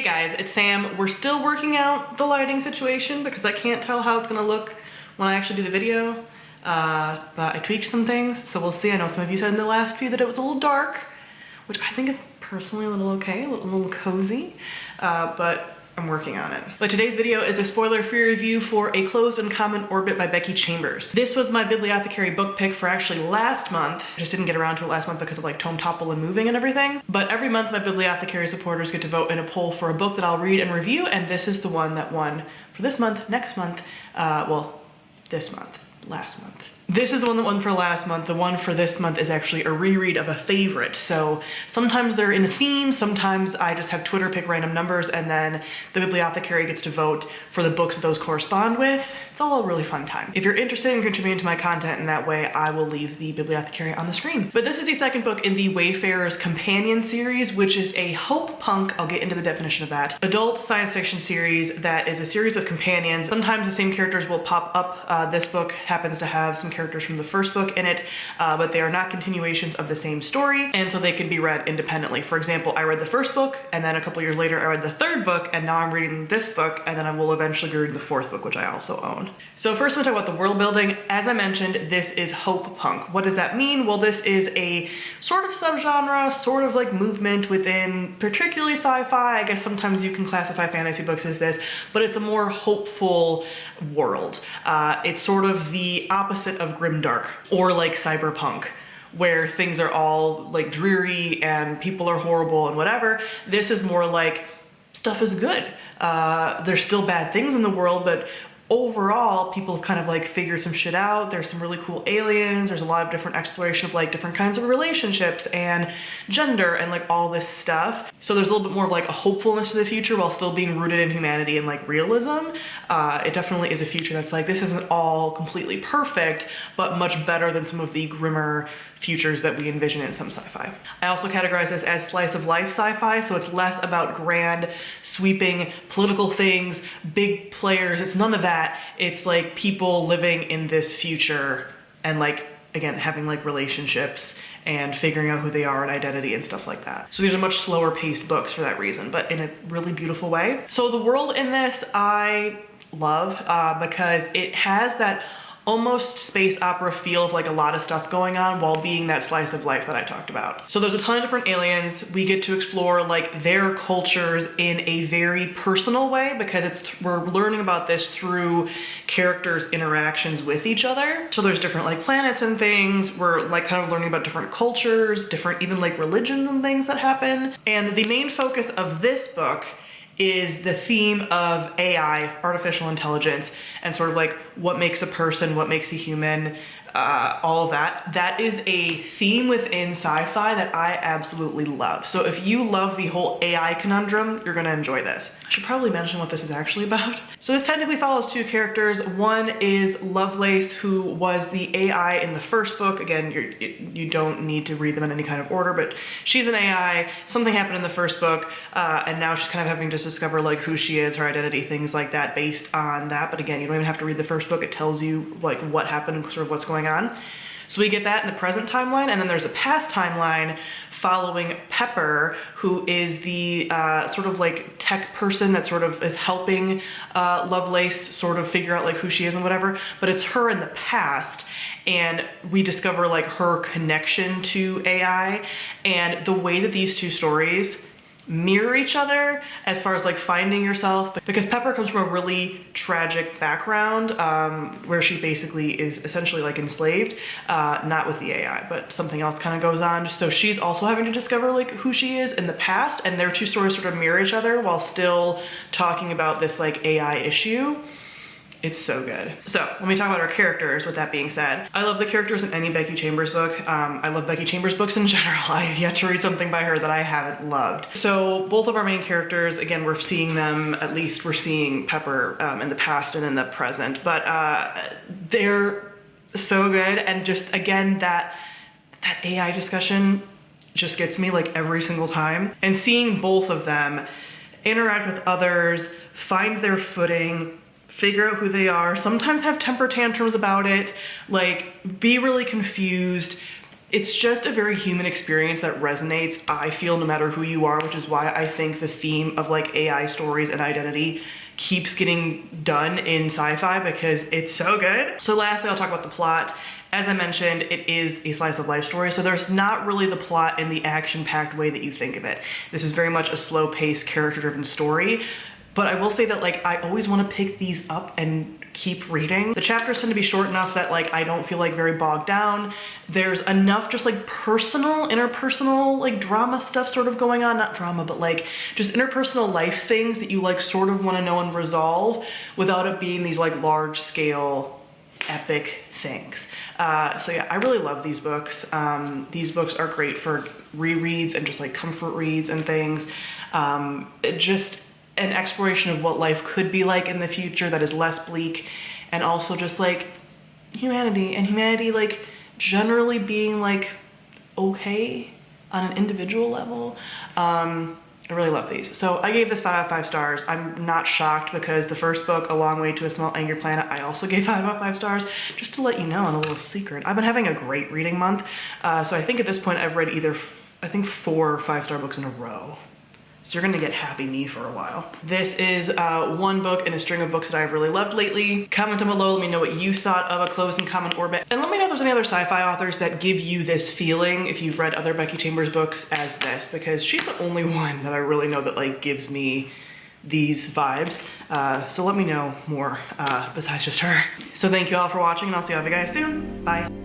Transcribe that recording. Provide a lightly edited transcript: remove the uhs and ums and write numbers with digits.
guys, it's Sam. We're still working out the lighting situation because I can't tell how it's gonna look when I actually do the video. But I tweaked some things, so we'll see. I know some of you said in the last few that it was a little dark, which I think is personally a little okay, a little cozy, but I'm working on it. But today's video is a spoiler-free review for A Closed and Common Orbit by Becky Chambers. This was my Bibliothecary book pick for actually last month. I just didn't get around to it last month because of like tome topple and moving and everything. But every month my Bibliothecary supporters get to vote in a poll for a book that I'll read and review, and this is the one that won for this month, next month, well, this month, last month. This is the one that won for last month. The one for this month is actually a reread of a favorite. So sometimes they're in a theme, sometimes I just have Twitter pick random numbers, and then the Bibliothecary gets to vote for the books that those correspond with. It's all a really fun time. If you're interested in contributing to my content in that way, I will leave the Bibliothecary on the screen. But this is the second book in the Wayfarer's Companion series, which is a hope punk, I'll get into the definition of that, adult science fiction series that is a series of companions. Sometimes the same characters will pop up. This book happens to have some characters from the first book in it, but they are not continuations of the same story, and so they can be read independently. For example, I read the first book, and then a couple years later I read the third book, and now I'm reading this book, and then I will eventually be reading the fourth book, which I also own. So first I'm gonna talk about the world building. As I mentioned, this is hope punk. What does that mean? Well, this is a sort of subgenre, sort of like movement within particularly sci-fi. I guess sometimes you can classify fantasy books as this, but it's a more hopeful world. It's sort of the opposite of grimdark or like cyberpunk, where things are all like dreary and people are horrible and whatever. This is more like stuff is good. There's still bad things in the world, but overall, people have kind of like figured some shit out. There's some really cool aliens. There's a lot of different exploration of like different kinds of relationships and gender and like all this stuff. So there's a little bit more of like a hopefulness to the future while still being rooted in humanity and like realism. It definitely is a future that's like, this isn't all completely perfect, but much better than some of the grimmer futures that we envision in some sci-fi. I also categorize this as slice of life sci-fi, so it's less about grand, sweeping political things, big players. It's none of that. It's like people living in this future and like, again, having like relationships and figuring out who they are and identity and stuff like that. So these are much slower paced books for that reason, but in a really beautiful way. So the world in this I love because it has that almost space opera feel of like a lot of stuff going on while being that slice of life that I talked about. So there's a ton of different aliens. We get to explore like their cultures in a very personal way because we're learning about this through characters' interactions with each other. So there's different like planets and things. We're like kind of learning about different cultures, different even like religions and things that happen. And the main focus of this book is the theme of AI, artificial intelligence, and sort of like what makes a person, what makes a human, all of that. That is a theme within sci-fi that I absolutely love. So if you love the whole AI conundrum, you're gonna enjoy this. I should probably mention what this is actually about. So this technically follows two characters. One is Lovelace, who was the AI in the first book. Again, you don't need to read them in any kind of order, but she's an AI. Something happened in the first book, and now she's kind of having to discover like who she is, her identity, things like that based on that. But again, you don't even have to read the first book. It tells you like what happened and sort of what's going on. So we get that in the present timeline, and then there's a past timeline following Pepper, who is the sort of like tech person that sort of is helping Lovelace sort of figure out like who she is and whatever, but it's her in the past, and we discover like her connection to AI and the way that these two stories mirror each other as far as like finding yourself, because Pepper comes from a really tragic background where she basically is essentially like enslaved, not with the AI, but something else kind of goes on. So she's also having to discover like who she is in the past, and their two stories sort of mirror each other while still talking about this like AI issue. It's so good. So let me talk about our characters. With that being said, I love the characters in any Becky Chambers book. I love Becky Chambers books in general. I have yet to read something by her that I haven't loved. So both of our main characters, again, we're seeing them, at least we're seeing Pepper in the past and in the present, but they're so good. And just again, that AI discussion just gets me like every single time. And seeing both of them interact with others, find their footing, figure out who they are, sometimes have temper tantrums about it, like be really confused, it's just a very human experience that resonates, I feel, no matter who you are, which is why I think the theme of like AI stories and identity keeps getting done in sci-fi because it's so good. So lastly, I'll talk about the plot. As I mentioned, it is a slice of life story, so there's not really the plot in the action-packed way that you think of it. This is very much a slow-paced, character-driven story, but I will say that like I always want to pick these up and keep reading. The chapters tend to be short enough that like I don't feel like very bogged down. There's enough just like personal, interpersonal like drama stuff sort of going on, not drama, but like just interpersonal life things that you like sort of want to know and resolve without it being these like large scale epic things. So yeah, I really love these books. These books are great for rereads and just like comfort reads and things. Just an exploration of what life could be like in the future that is less bleak, and also just like humanity like generally being like okay on an individual level. I really love these. So I gave this 5 out of 5 stars. I'm not shocked because the first book, A Long Way to a Small Angry Planet, I also gave 5 out of 5 stars. Just to let you know, on a little secret, I've been having a great reading month. So I think at this point I've read either, I think 4 5-star books in a row. So you're gonna get happy me for a while. This is one book in a string of books that I've really loved lately. Comment down below, let me know what you thought of A Closed and Common Orbit. And let me know if there's any other sci-fi authors that give you this feeling if you've read other Becky Chambers books as this, because she's the only one that I really know that like gives me these vibes. So let me know more besides just her. So thank you all for watching, and I'll see all of you guys soon. Bye.